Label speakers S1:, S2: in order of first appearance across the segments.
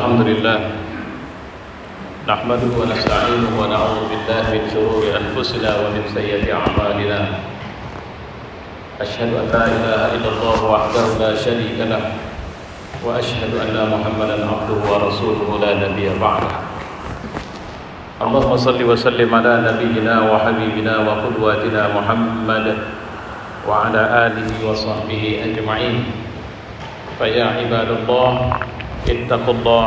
S1: الحمد لله نحمده ونستعينه ونعوذ بالله من شرور أنفسنا ومن سيئات أعمالنا أشهد أن لا إله إلا الله وحده لا شريك له وأشهد أن محمدا عبده ورسوله لا نبي بعده اللهم صل وسلم على نبينا وحبيبنا وقدوتنا محمد وعلى آله وصحبه أجمعين فيا عباد الله اتقوا الله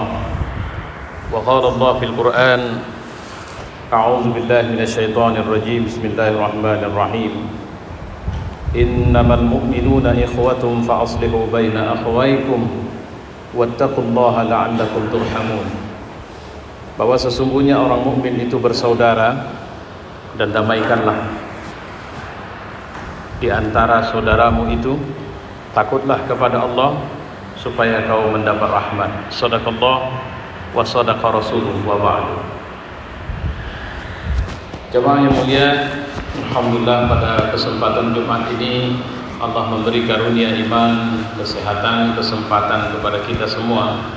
S1: وقال الله في القرآن أعوذ بالله من الشيطان الرجيم بسم الله الرحمن الرحيم إنما المؤمنون إخوة فأصلحوا بين أخويكم واتقوا الله لعلكم ترحمون. Bahwa sesungguhnya orang mukmin itu bersaudara dan damaikanlah di antara saudaramu itu, takutlah kepada Allah supaya kau mendapat rahmat. Shadaqallah wa shadaqa rasuluh wa ba'du. Jemaah yang mulia, alhamdulillah pada kesempatan Jumat ini Allah memberi karunia iman, kesehatan, kesempatan kepada kita semua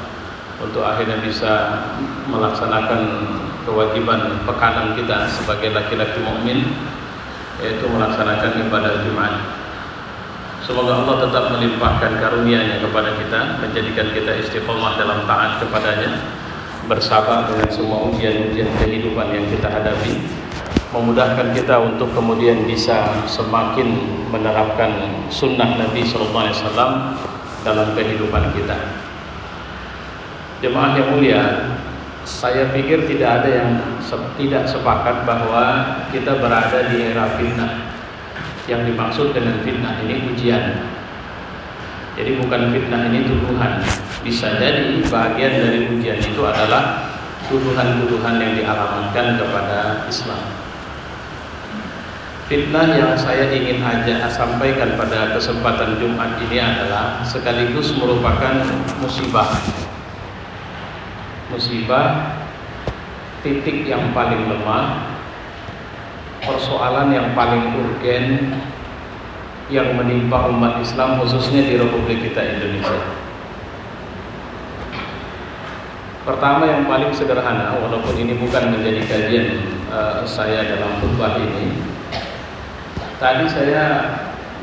S1: untuk akhirnya bisa melaksanakan kewajiban pekanan kita sebagai laki-laki mukmin, yaitu melaksanakan ibadah Jumat. Semoga Allah tetap melimpahkan karunia-Nya kepada kita, menjadikan kita istiqomah dalam taat kepada-Nya, bersabar dengan semua ujian-ujian kehidupan yang kita hadapi, memudahkan kita untuk kemudian bisa semakin menerapkan sunnah Nabi SAW dalam kehidupan kita. Jemaah yang mulia, saya pikir tidak ada yang tidak sepakat bahwa kita berada di era fitnah. Yang dimaksud dengan fitnah ini ujian. Jadi bukan fitnah ini tuduhan. Bisa jadi bagian dari ujian itu adalah tuduhan-tuduhan yang dialamatkan kepada Islam. Fitnah yang saya ingin sampaikan pada kesempatan Jumat ini adalah sekaligus merupakan musibah. Musibah, titik yang paling lemah, persoalan yang paling urgen yang menimpa umat Islam khususnya di Republik kita Indonesia. Pertama, yang paling sederhana, walaupun ini bukan menjadi kajian saya dalam khutbah ini, tadi saya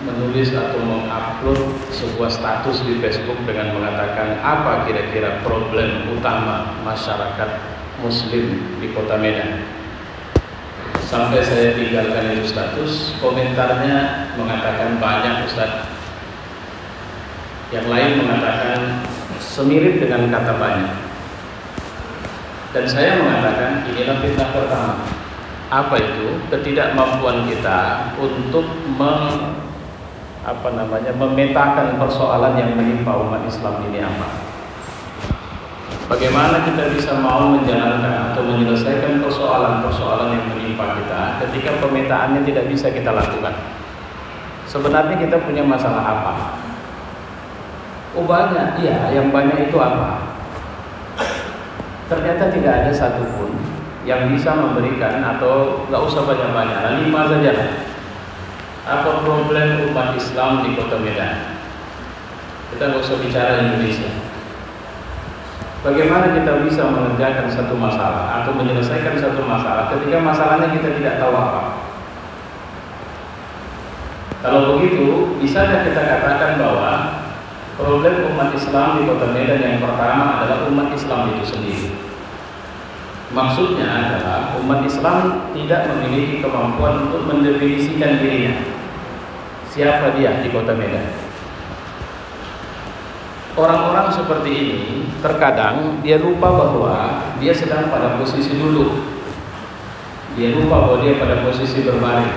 S1: menulis atau mengupload sebuah status di Facebook dengan mengatakan apa kira-kira problem utama masyarakat Muslim di Kota Medan. Sampai saya tinggalkan itu status, komentarnya mengatakan banyak Ustaz. Yang lain mengatakan semirip dengan kata banyak. Dan saya mengatakan inilah fitnah pertama. Apa itu? Ketidakmampuan kita untuk memetakan persoalan yang menimpa umat Islam ini apa. Bagaimana kita bisa mau menjalankan atau menyelesaikan persoalan-persoalan yang menimpa kita ketika pemetaannya tidak bisa kita lakukan. Sebenarnya kita punya masalah apa? Oh banyak, iya, yang banyak itu apa? Ternyata tidak ada satupun yang bisa memberikan, atau nggak usah banyak-banyak, 5 saja. Apa problem umat Islam di Kota Medan? Kita nggak usah bicara Indonesia. Bagaimana kita bisa mengerjakan satu masalah atau menyelesaikan satu masalah ketika masalahnya kita tidak tahu apa? Kalau begitu, bisakah kita katakan bahwa problem umat Islam di Kota Medan yang pertama adalah umat Islam itu sendiri? Maksudnya adalah umat Islam tidak memiliki kemampuan untuk mendefinisikan dirinya. Siapa dia di Kota Medan? Orang-orang seperti ini terkadang dia lupa bahwa dia sedang pada posisi duduk. Dia lupa bahwa dia pada posisi berbaring.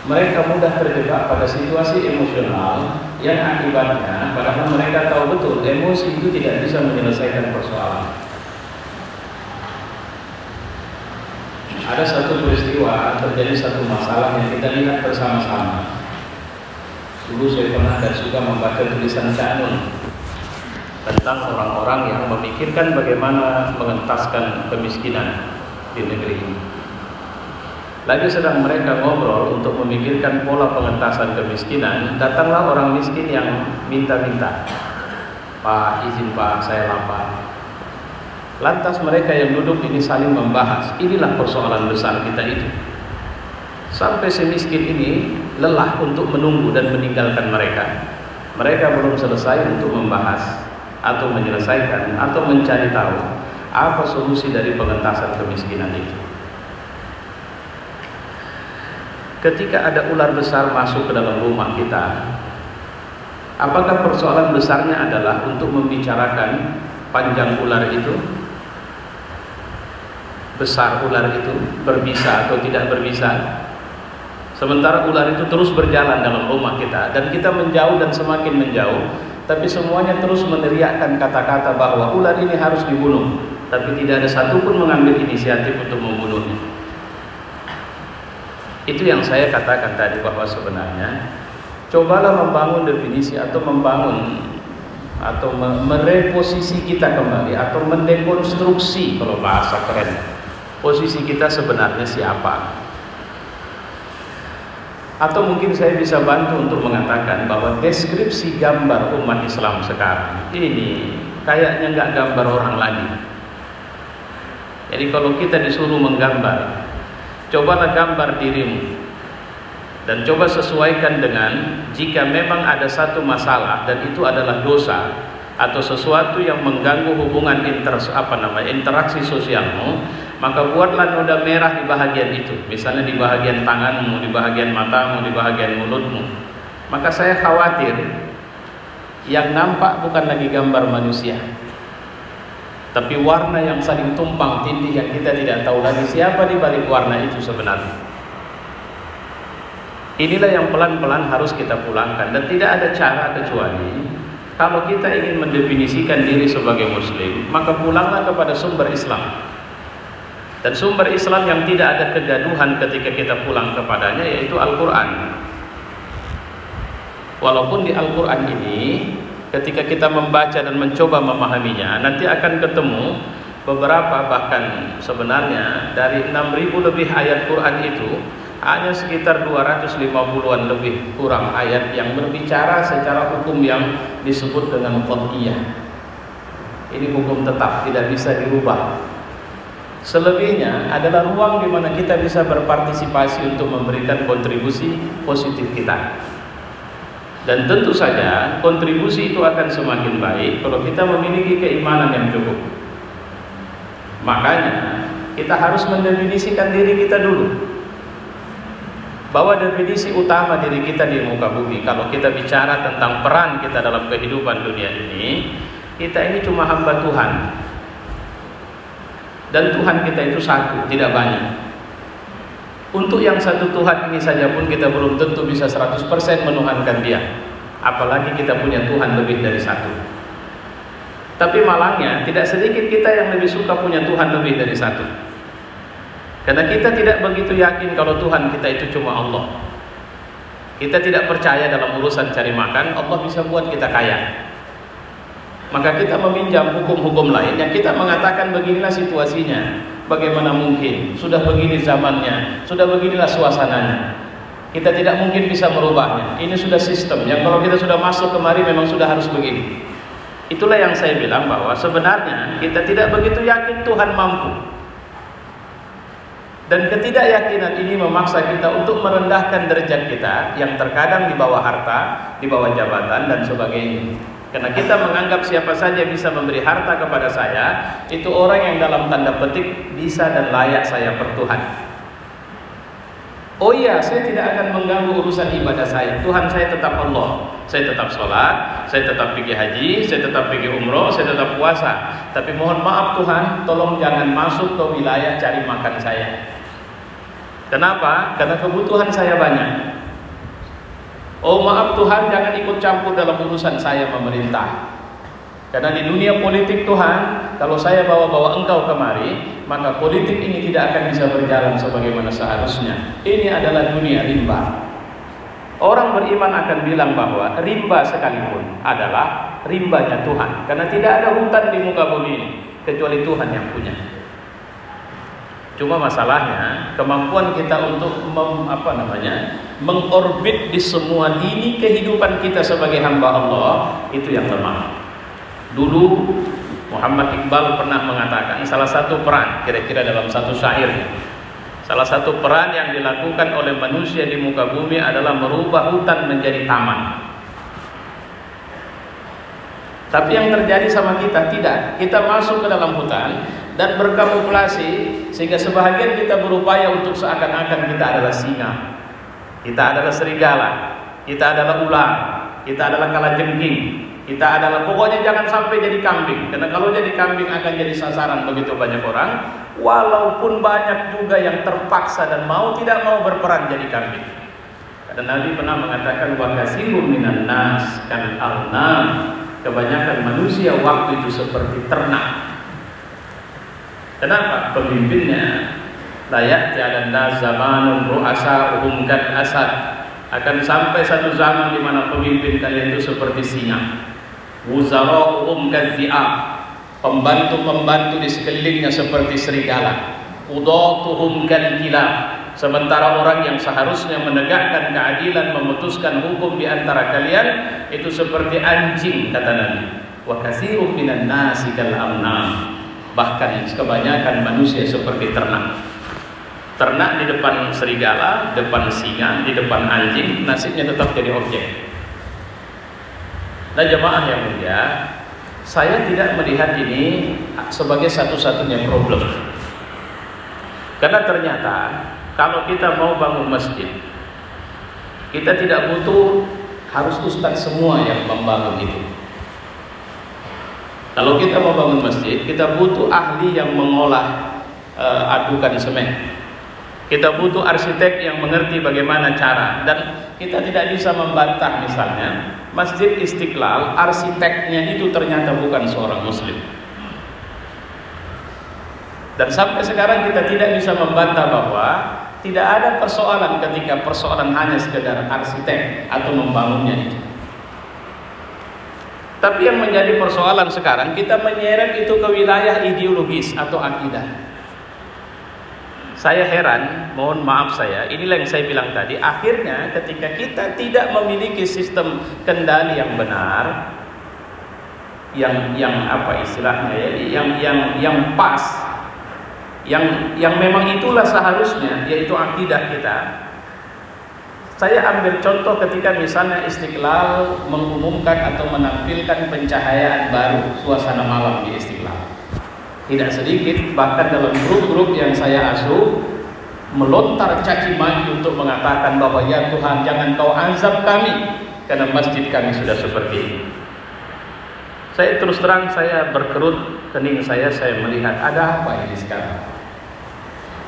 S1: Mereka mudah terjebak pada situasi emosional yang akibatnya padahal mereka tahu betul emosi itu tidak bisa menyelesaikan persoalan. Ada satu peristiwa, terjadi satu masalah yang kita lihat bersama-sama. Dulu saya pernah dan suka membaca tulisan Cak Nun tentang orang-orang yang memikirkan bagaimana mengentaskan kemiskinan di negeri ini. Lagi sedang mereka ngobrol untuk memikirkan pola pengentasan kemiskinan, datanglah orang miskin yang minta-minta. Pak, izin Pak, saya lapar. Lantas mereka yang duduk ini saling membahas. Inilah persoalan besar kita itu. Sampai semiskin ini lelah untuk menunggu dan meninggalkan mereka. Mereka belum selesai untuk membahas atau menyelesaikan atau mencari tahu apa solusi dari pengentasan kemiskinan itu. Ketika ada ular besar masuk ke dalam rumah kita, apakah persoalan besarnya adalah untuk membicarakan panjang ular itu, besar ular itu, berbisa atau tidak berbisa? Sementara ular itu terus berjalan dalam rumah kita dan kita menjauh dan semakin menjauh, tapi semuanya terus meneriakkan kata-kata bahwa ular ini harus dibunuh, tapi tidak ada satupun mengambil inisiatif untuk membunuhnya. Itu yang saya katakan tadi, bahwa sebenarnya cobalah membangun definisi atau membangun atau mereposisi kita kembali atau mendekonstruksi, kalau bahasa keren, posisi kita sebenarnya siapa. Atau mungkin saya bisa bantu untuk mengatakan bahwa deskripsi gambar umat Islam sekarang ini kayaknya nggak gambar orang lagi. Jadi kalau kita disuruh menggambar, cobalah gambar dirimu dan coba sesuaikan dengan, jika memang ada satu masalah dan itu adalah dosa atau sesuatu yang mengganggu hubungan interaksi sosialmu, maka buatlah noda merah di bahagian itu, misalnya di bahagian tanganmu, di bahagian matamu, di bahagian mulutmu. Maka saya khawatir yang nampak bukan lagi gambar manusia, tapi warna yang saling tumpang tindih yang kita tidak tahu lagi siapa di balik warna itu sebenarnya. Inilah yang pelan-pelan harus kita pulangkan, dan tidak ada cara kecuali kalau kita ingin mendefinisikan diri sebagai muslim, maka pulanglah kepada sumber Islam. Dan sumber Islam yang tidak ada kegaduhan ketika kita pulang kepadanya yaitu Al-Quran. Walaupun di Al-Quran ini ketika kita membaca dan mencoba memahaminya, nanti akan ketemu beberapa, bahkan sebenarnya dari 6.000 lebih ayat Quran itu hanya sekitar 250-an lebih kurang ayat yang berbicara secara hukum yang disebut dengan qat'iyah. Ini hukum tetap, tidak bisa dirubah. Selebihnya adalah ruang di mana kita bisa berpartisipasi untuk memberikan kontribusi positif kita. Dan tentu saja kontribusi itu akan semakin baik kalau kita memiliki keimanan yang cukup. Makanya kita harus mendefinisikan diri kita dulu, bahwa definisi utama diri kita di muka bumi, kalau kita bicara tentang peran kita dalam kehidupan dunia ini, kita ini cuma hamba Tuhan. Dan Tuhan kita itu satu, tidak banyak. Untuk yang satu Tuhan ini saja pun kita belum tentu bisa 100% menuhankan dia, apalagi kita punya Tuhan lebih dari satu. Tapi malangnya tidak sedikit kita yang lebih suka punya Tuhan lebih dari satu, karena kita tidak begitu yakin kalau Tuhan kita itu cuma Allah. Kita tidak percaya dalam urusan cari makan Allah bisa buat kita kaya. Maka kita meminjam hukum-hukum lain yang kita mengatakan beginilah situasinya, bagaimana mungkin, sudah begini zamannya, sudah beginilah suasananya, kita tidak mungkin bisa merubahnya, ini sudah sistem yang kalau kita sudah masuk kemari memang sudah harus begini. Itulah yang saya bilang bahwa sebenarnya kita tidak begitu yakin Tuhan mampu. Dan ketidakyakinan ini memaksa kita untuk merendahkan derajat kita yang terkadang di bawah harta, di bawah jabatan dan sebagainya. Karena kita menganggap siapa saja bisa memberi harta kepada saya, itu orang yang dalam tanda petik bisa dan layak saya pertuhan. Oh iya, saya tidak akan mengganggu urusan ibadah saya. Tuhan saya tetap Allah. Saya tetap sholat, saya tetap pergi haji, saya tetap pergi umroh, saya tetap puasa. Tapi mohon maaf Tuhan, tolong jangan masuk ke wilayah cari makan saya. Kenapa? Karena kebutuhan saya banyak. Oh maaf Tuhan, jangan ikut campur dalam urusan saya memerintah. Karena di dunia politik Tuhan, kalau saya bawa-bawa engkau kemari, maka politik ini tidak akan bisa berjalan sebagaimana seharusnya. Ini adalah dunia rimba. Orang beriman akan bilang bahwa rimba sekalipun adalah rimbanya Tuhan, karena tidak ada hutan di muka bumi ini kecuali Tuhan yang punya. Cuma masalahnya kemampuan kita untuk mengorbit di semua lini kehidupan kita sebagai hamba Allah itu yang lemah. Dulu Muhammad Iqbal pernah mengatakan salah satu peran, kira-kira dalam satu syairnya, salah satu peran yang dilakukan oleh manusia di muka bumi adalah merubah hutan menjadi taman. Tapi yang terjadi sama kita tidak. Kita masuk ke dalam hutan dan berkamuflasi sehingga sebahagian kita berupaya untuk seakan-akan kita adalah singa, kita adalah serigala, kita adalah ular, kita adalah kalajengking, kita adalah, pokoknya jangan sampai jadi kambing. Karena kalau jadi kambing akan jadi sasaran begitu banyak orang. Walaupun banyak juga yang terpaksa dan mau tidak mau berperan jadi kambing. Karena Nabi pernah mengatakan wa katsirun minan nas kal arnam. Kebanyakan manusia waktu itu seperti ternak. Kenapa? Pemimpinnya layak tiada zamanun ru'asa'uhum kad asad. Akan sampai satu zaman di mana pemimpin kalian itu seperti singa. Wuzara'uhum kad dhi'ab. Pembantu-pembantu di sekelilingnya seperti serigala. Udatuhum kad kilab. Sementara orang yang seharusnya menegakkan keadilan, memutuskan hukum di antara kalian itu seperti anjing, kata Nabi. Wa katsirun minan nasi kal amnam. Bahkan kebanyakan manusia seperti ternak. Ternak di depan serigala, depan singa, di depan anjing, nasibnya tetap jadi objek. Nah jemaah yang mulia, saya tidak melihat ini sebagai satu-satunya problem. Karena ternyata kalau kita mau bangun masjid, kita tidak butuh harus ustadz semua yang membangun itu. Kalau kita mau bangun masjid, kita butuh ahli yang mengolah adukan semen. Kita butuh arsitek yang mengerti bagaimana cara. Dan kita tidak bisa membantah misalnya Masjid Istiqlal, arsiteknya itu ternyata bukan seorang muslim. Dan sampai sekarang kita tidak bisa membantah bahwa tidak ada persoalan ketika persoalan hanya sekedar arsitek atau membangunnya itu. Tapi yang menjadi persoalan sekarang, kita menyeret itu ke wilayah ideologis atau akidah. Saya heran, mohon maaf saya, inilah yang saya bilang tadi, akhirnya ketika kita tidak memiliki sistem kendali yang benar, yang apa istilahnya ya, yang pas, yang memang itulah seharusnya, yaitu akidah kita. Saya ambil contoh ketika misalnya Istiqlal mengumumkan atau menampilkan pencahayaan baru suasana malam di Istiqlal. Tidak sedikit bahkan dalam grup-grup yang saya asuh melontar caci maki untuk mengatakan bahwa ya Tuhan jangan kau azab kami karena masjid kami sudah seperti ini. Saya terus terang saya berkerut kening saya melihat ada apa ini sekarang.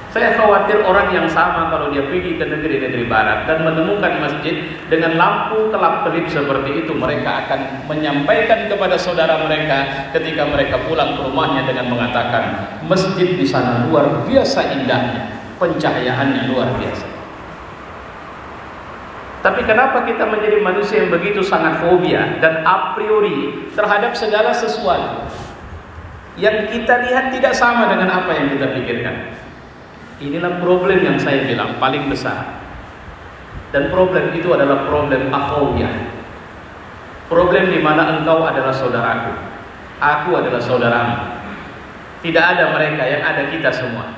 S1: Saya khawatir orang yang sama kalau dia pergi ke negeri-negeri barat dan menemukan masjid dengan lampu kelap-kelip seperti itu, mereka akan menyampaikan kepada saudara mereka ketika mereka pulang ke rumahnya dengan mengatakan masjid di sana luar biasa indahnya, pencahayaannya luar biasa. Tapi kenapa kita menjadi manusia yang begitu sangat fobia dan a priori terhadap segala sesuatu yang kita lihat tidak sama dengan apa yang kita pikirkan? Inilah problem yang saya bilang paling besar. Dan problem itu adalah problem akhawiyah. Problem di mana engkau adalah saudaraku, aku adalah saudaramu. Tidak ada mereka, yang ada kita semua.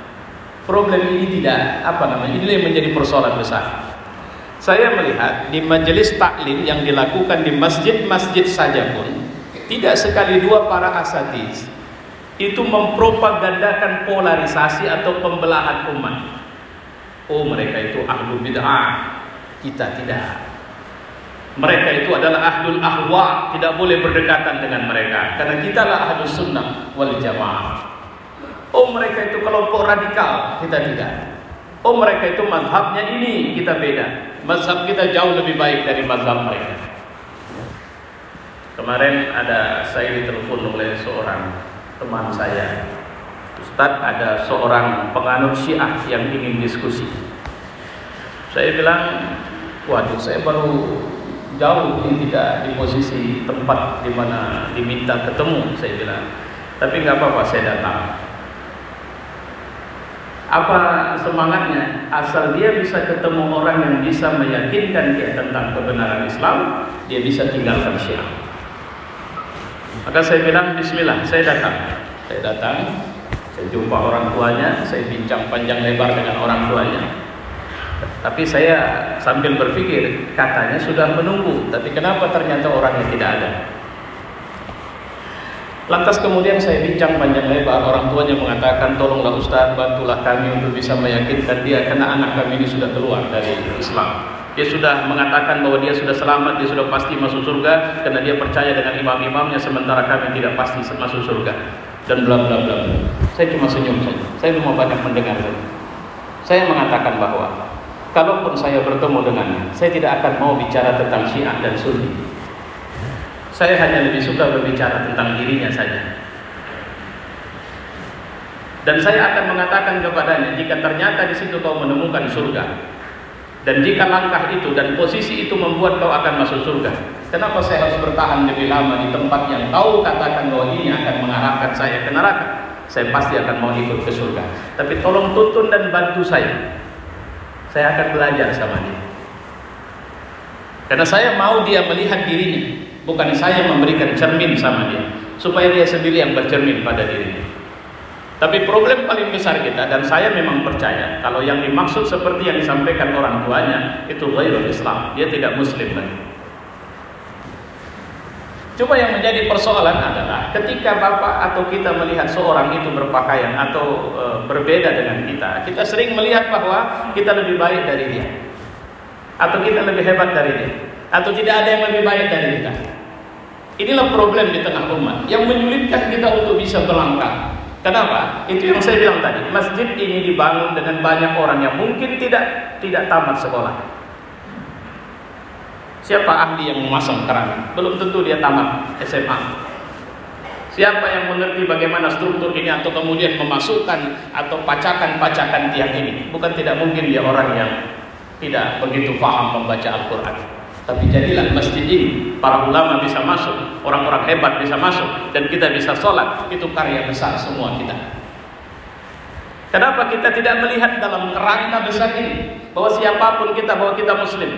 S1: Problem ini tidak ini yang menjadi persoalan besar. Saya melihat di majelis taklim yang dilakukan di masjid-masjid saja pun tidak sekali dua para asatiz itu mempropagandakan polarisasi atau pembelahan umat. Oh mereka itu ahlul bid'ah, kita tidak. Mereka itu adalah ahlul ahwa, tidak boleh berdekatan dengan mereka karena kita lah ahlus sunnah wal jamaah. Oh mereka itu kelompok radikal, kita tidak. Oh mereka itu mazhabnya ini, kita beda. Mazhab kita jauh lebih baik dari mazhab mereka. Kemarin saya ditelepon oleh seorang teman saya, Ustadz, ada seorang penganut Syiah yang ingin diskusi. Saya bilang, waduh, saya baru jauh ini tidak di posisi tempat di mana diminta ketemu. Saya bilang, tapi nggak apa-apa, saya datang. Apa semangatnya? Asal dia bisa ketemu orang yang bisa meyakinkan dia tentang kebenaran Islam, dia bisa tinggalkan Syiah. Maka saya bilang bismillah, saya datang. Saya jumpa orang tuanya, saya bincang panjang lebar dengan orang tuanya. Tapi saya sambil berpikir, katanya sudah menunggu, tapi kenapa ternyata orangnya tidak ada? Lantas kemudian saya bincang panjang lebar, orang tuanya mengatakan, tolonglah Ustaz, bantulah kami untuk bisa meyakinkan dia, karena anak kami ini sudah keluar dari Islam. Dia sudah mengatakan bahwa dia sudah selamat, dia sudah pasti masuk surga, karena dia percaya dengan imam-imamnya, sementara kami tidak pasti masuk surga. Dan bla bla bla. Saya cuma senyum saja, saya cuma banyak mendengar saja. Saya mengatakan bahwa kalaupun saya bertemu dengannya, saya tidak akan mau bicara tentang Syiah dan Sunni. Saya hanya lebih suka berbicara tentang dirinya saja. Dan saya akan mengatakan kepadanya, jika ternyata di situ kau menemukan surga, dan jika langkah itu dan posisi itu membuat kau akan masuk surga, kenapa saya harus bertahan lebih lama di tempat yang kau katakan bahwa ini akan mengarahkan saya ke neraka? Saya pasti akan mau ikut ke surga. Tapi tolong tuntun dan bantu saya. Saya akan belajar sama dia. Karena saya mau dia melihat dirinya, bukan saya memberikan cermin sama dia, supaya dia sendiri yang bercermin pada dirinya. Tapi problem paling besar kita, dan saya memang percaya kalau yang dimaksud seperti yang disampaikan orang tuanya itu ghairul Islam, dia tidak muslim lagi. Cuma yang menjadi persoalan adalah ketika bapak atau kita melihat seorang itu berpakaian atau berbeda dengan kita sering melihat bahwa kita lebih baik dari dia, atau kita lebih hebat dari dia, atau tidak ada yang lebih baik dari kita. Inilah problem di tengah umat yang menyulitkan kita untuk bisa berlangkah. Kenapa? Itu yang saya bilang tadi. Masjid ini dibangun dengan banyak orang yang mungkin tidak tamat sekolah. Siapa ahli yang memasang keramik? Belum tentu dia tamat SMA. Siapa yang mengerti bagaimana struktur ini atau kemudian memasukkan atau pacakan tiang ini? Bukan tidak mungkin dia orang yang tidak begitu paham membaca Al-Quran. Tapi jadilah masjid ini, para ulama bisa masuk, orang-orang hebat bisa masuk, dan kita bisa sholat. Itu karya besar semua kita. Kenapa kita tidak melihat dalam kerangka besar ini bahwa siapapun kita, bahwa kita muslim,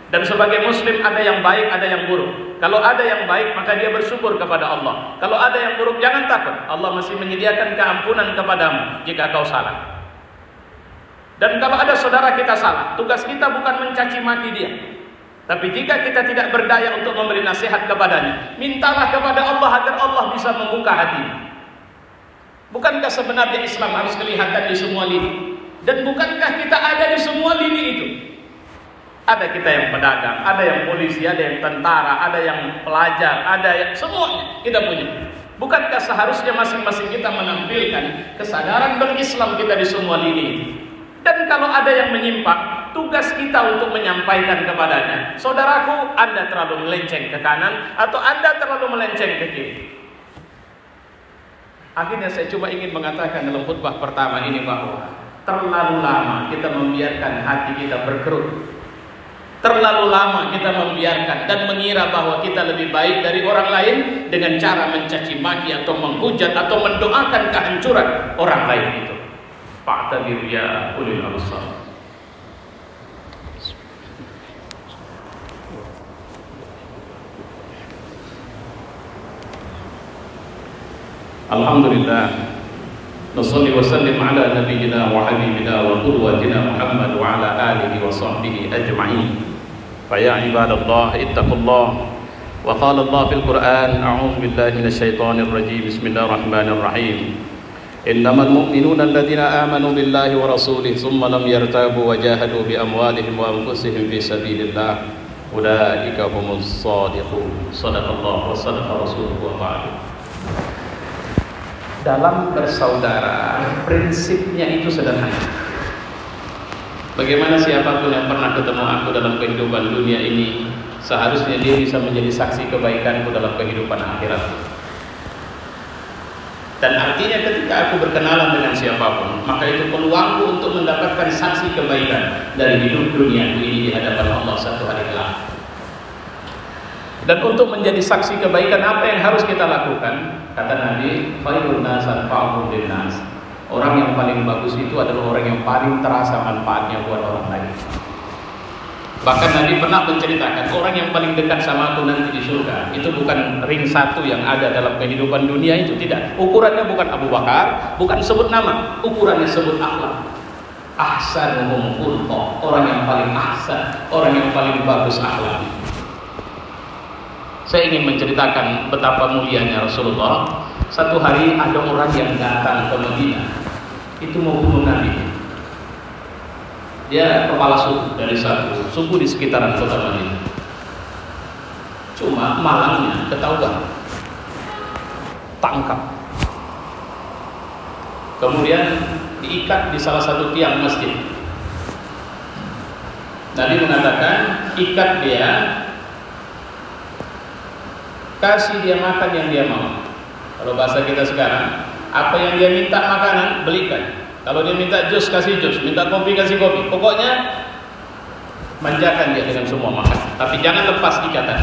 S1: dan sebagai muslim ada yang baik, ada yang buruk. Kalau ada yang baik, maka dia bersyukur kepada Allah. Kalau ada yang buruk, jangan takut, Allah masih menyediakan keampunan kepadamu jika kau salah. Dan kalau ada saudara kita salah, tugas kita bukan mencaci maki dia. Tapi jika kita tidak berdaya untuk memberi nasihat kepadanya, mintalah kepada Allah agar Allah bisa membuka hati. Bukankah sebenarnya Islam harus kelihatan di semua lini? Dan bukankah kita ada di semua lini itu? Ada kita yang pedagang, ada yang polisi, ada yang tentara, ada yang pelajar, ada yang semuanya kita punya. Bukankah seharusnya masing-masing kita menampilkan kesadaran berislam kita di semua lini itu? Dan kalau ada yang menyimpang, tugas kita untuk menyampaikan kepadanya, saudaraku, Anda terlalu melenceng ke kanan atau Anda terlalu melenceng ke kiri. Akhirnya saya cuma ingin mengatakan dalam khutbah pertama ini bahwa terlalu lama kita membiarkan hati kita berkerut. Terlalu lama kita membiarkan dan mengira bahwa kita lebih baik dari orang lain dengan cara mencaci maki atau menghujat atau mendoakan kehancuran orang lain itu. Fa'tabiru ya ulil absar. Alhamdulillah, nusalli wa sallim ala nabiyyina wa habibina wa qudwatina Muhammad wa ala alihi wa sahbihi ajma'in. Fa ya ibadallah ittaqullah. Wa qala Allah fil Qur'an, a'udzu billahi minasy syaithanir rajim. Bismillahirrahmanirrahim. Innamal mu'minuna alladziina aamanu billahi wa rasulihi tsumma lam yartabu wa jahadu bi amwalihim wa anfusihim fi sabilillah. Ulaika humus shadiqun. Shadaqallahu wa shadaqa rasuluhu wa ba'du. Dalam bersaudara, prinsipnya itu sederhana. Bagaimana siapapun yang pernah ketemu aku dalam kehidupan dunia ini, seharusnya dia bisa menjadi saksi kebaikanku dalam kehidupan akhirat. Dan artinya ketika aku berkenalan dengan siapapun, maka itu peluangku untuk mendapatkan saksi kebaikan dari hidup dunia ini di hadapan Allah satu hari kelak. Dan untuk menjadi saksi kebaikan, apa yang harus kita lakukan? Kata Nabi, khairun nas anfa'uhum linnas. Orang yang paling bagus itu adalah orang yang paling terasa manfaatnya buat orang lain. Bahkan Nabi pernah menceritakan orang yang paling dekat sama aku nanti di surga itu bukan ring satu yang ada dalam kehidupan dunia itu, tidak. Ukurannya bukan Abu Bakar, bukan sebut nama, ukurannya sebut akhlak. Ahsanuhum khuluqan, orang yang paling ahsan, orang yang paling bagus akhlaknya. Saya ingin menceritakan betapa mulianya Rasulullah. Satu hari ada orang yang datang ke Madinah, itu mau bunuh Nabi. Dia kepala suku dari satu suku di sekitaran kota Madinah. Cuma malangnya ketahuan, tangkap, kemudian diikat di salah satu tiang masjid. Nabi mengatakan, ikat dia, kasih dia makan yang dia mau. Kalau bahasa kita sekarang, apa yang dia minta makanan, belikan. Kalau dia minta jus, kasih jus. Minta kopi, kasih kopi. Pokoknya manjakan dia dengan semua makan. Tapi jangan lepas ikatan.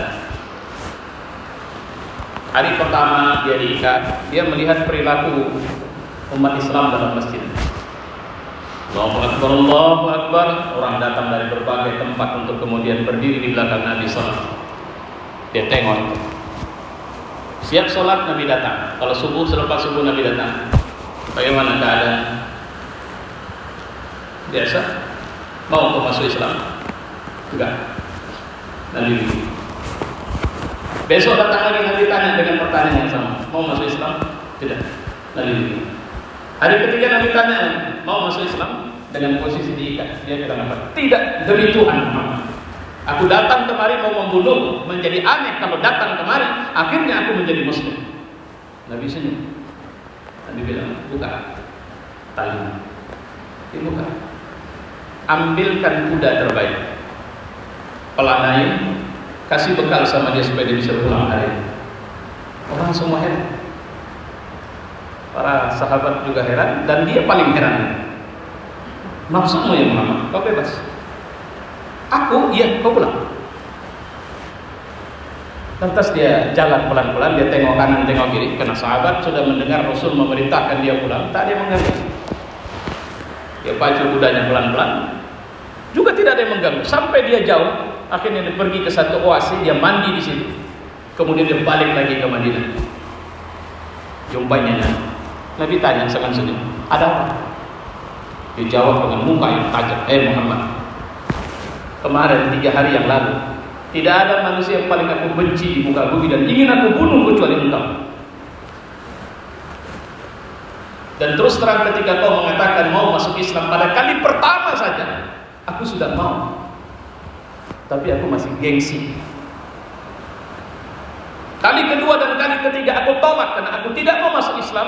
S1: Hari pertama dia diikat, dia melihat perilaku umat Islam dalam masjid. Allahu Akbar, Allahu Akbar. Orang datang dari berbagai tempat untuk kemudian berdiri di belakang Nabi SAW. Dia tengok. Siap sholat, Nabi datang. Kalau subuh, selepas subuh Nabi datang. Bagaimana keadaan? Biasa. Mau kau masuk Islam? Enggak. Nabi begini. Besok datang lagi, Nabi tanya dengan pertanyaan yang sama. Mau masuk Islam? Tidak. Nabi begini. Hari ketiga Nabi tanya, mau masuk Islam? Dengan posisi diikat. Dia kata apa? Tidak, demi Tuhan Muhammad. Aku datang kemari mau membunuh. Menjadi aneh kalau datang kemari. Akhirnya aku menjadi Muslim. Nabi senyum. Nabi bilang, buka tali. Dibuka. Ambilkan kuda terbaik, pelanai, kasih bekal sama dia supaya dia bisa pulang hari ini. Orang semua heran. Para sahabat juga heran, dan dia paling heran. Maksudmu ya Muhammad, kau bebas. Aku, iya, kau pulang. Lantas dia jalan pelan-pelan, dia tengok kanan, tengok kiri, karena sahabat sudah mendengar Rasul memerintahkan dia pulang. Tak ada yang mengganggu. Dia pacu kudanya pelan-pelan, juga tidak ada yang mengganggu. Sampai dia jauh, akhirnya dia pergi ke satu oasis, dia mandi di situ. Kemudian dia balik lagi ke Madinah. Jumpainya Nabi tanya dengan senyum, ada apa? Dia jawab dengan muka yang tajam, Muhammad, kemarin 3 hari yang lalu tidak ada manusia yang paling aku benci di muka bumi dan ingin aku bunuh kecuali engkau. Dan terus terang ketika kau mengatakan mau masuk Islam pada kali pertama saja, aku sudah mau. Tapi aku masih gengsi. Kali kedua dan kali ketiga aku tolak karena aku tidak mau masuk Islam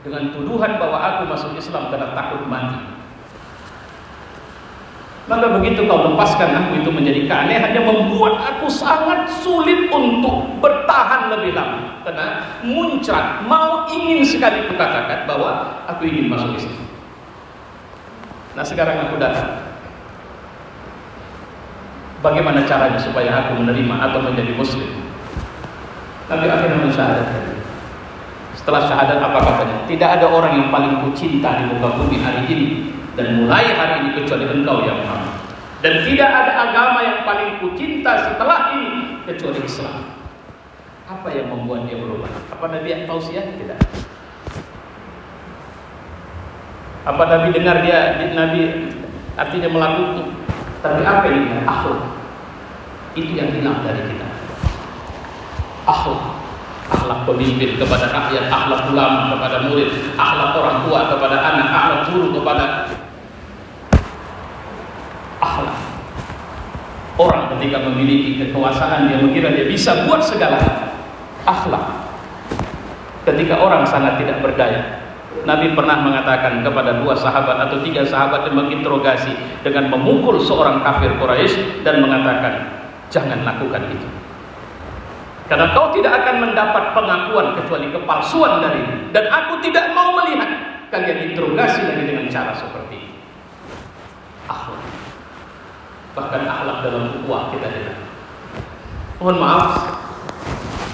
S1: dengan tuduhan bahwa aku masuk Islam karena takut mati. Maka begitu kau lepaskan aku itu menjadi keanehan yang membuat aku sangat sulit untuk bertahan lebih lama. Karena muncrat, mau ingin sekali kukatakan bahwa aku ingin masuk Islam. Nah sekarang aku datang. Bagaimana caranya supaya aku menerima atau menjadi Muslim? Nabi akhirnya mensyahadatkan. Setelah syahadat apa katanya? Tidak ada orang yang paling kucinta di muka bumi hari ini dan mulai hari ini kecuali engkau ya Muhammad. Dan tidak ada agama yang paling kucinta setelah ini kecuali Islam. Apa yang membuat dia berubah? Apa Nabi yang tausiah? Tidak. Apa Nabi dengar dia, Nabi artinya melakukan? Tapi apa ini? Akhlak. Itu yang hilang dari kita. Akhlak. Akhlak pemimpin kepada rakyat, akhlak ulama kepada murid, akhlak orang tua kepada anak, akhlak guru kepada akhlak. Orang ketika memiliki kekuasaan dia mengira dia bisa buat segala hal. Akhlak. Ketika orang sangat tidak berdaya, Nabi pernah mengatakan kepada 2 sahabat atau 3 sahabat yang menginterogasi dengan memukul seorang kafir Quraisy dan mengatakan, jangan lakukan itu. Karena kau tidak akan mendapat pengakuan kecuali kepalsuan darinya. Dan aku tidak mau melihat kalian interogasi lagi dengan cara seperti ini. Akhlak. Bahkan akhlak dalam ukhuwah kita lihat. Mohon maaf,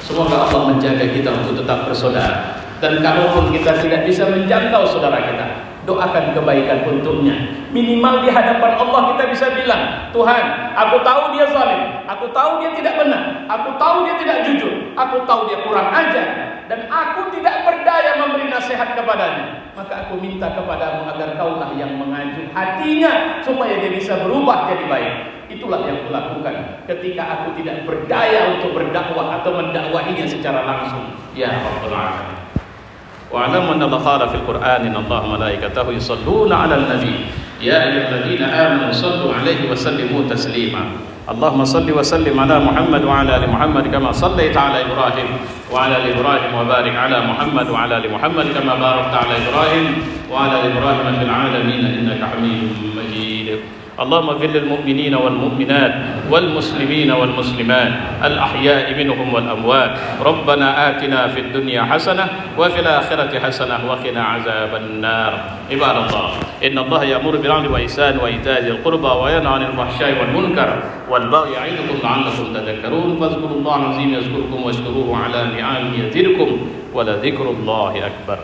S1: semoga Allah menjaga kita untuk tetap bersaudara. Dan kalaupun kita tidak bisa menjangkau saudara kita,
S2: doakan kebaikan untuknya. Minimal di hadapan Allah kita bisa bilang, Tuhan, aku tahu dia zalim, aku tahu dia tidak benar, aku tahu dia tidak jujur, aku tahu dia kurang ajar, dan aku tidak berdaya memberi nasihat kepadanya. Maka aku minta kepadamu agar kaulah yang mengajuk hatinya supaya dia bisa berubah jadi baik. Itulah yang kulakukan ketika aku tidak berdaya untuk berdakwah atau mendakwahinya secara langsung. Ya Rabbal Alamin. Wa'lam anna Allah qala fil Qur'an inna Allah malaikatahu yusalluna 'alan nabi ya ayyuhalladzina amanu sallu 'alaihi wa sallimu taslima. Allahumma salli wa sallim ala Muhammad wa ala ali Muhammad kama sallaita ala Ibrahim wa ala ali Ibrahim wa barik ala Muhammad wa ala ali Muhammad kama barakta ala Ibrahim wa ala ali Ibrahim fil 'alamin innaka Hamidum Majid. اللهم اغفر للمؤمنين والمؤمنات والمسلمين والمسلمات الأحياء منهم والأموات. ربنا آتنا في الدنيا حسنة وفي الآخرة حسنة وقنا عذاب النار. عباد الله إن الله يأمر بالعدل والإحسان وإيتاء ذي القربى وينهى عن الفحشاء والمنكر والبغي يعظكم لعلكم تذكرون فاذكروا الله العظيم يذكركم واشكروه على نعمه يزدكم ولذكر الله أكبر.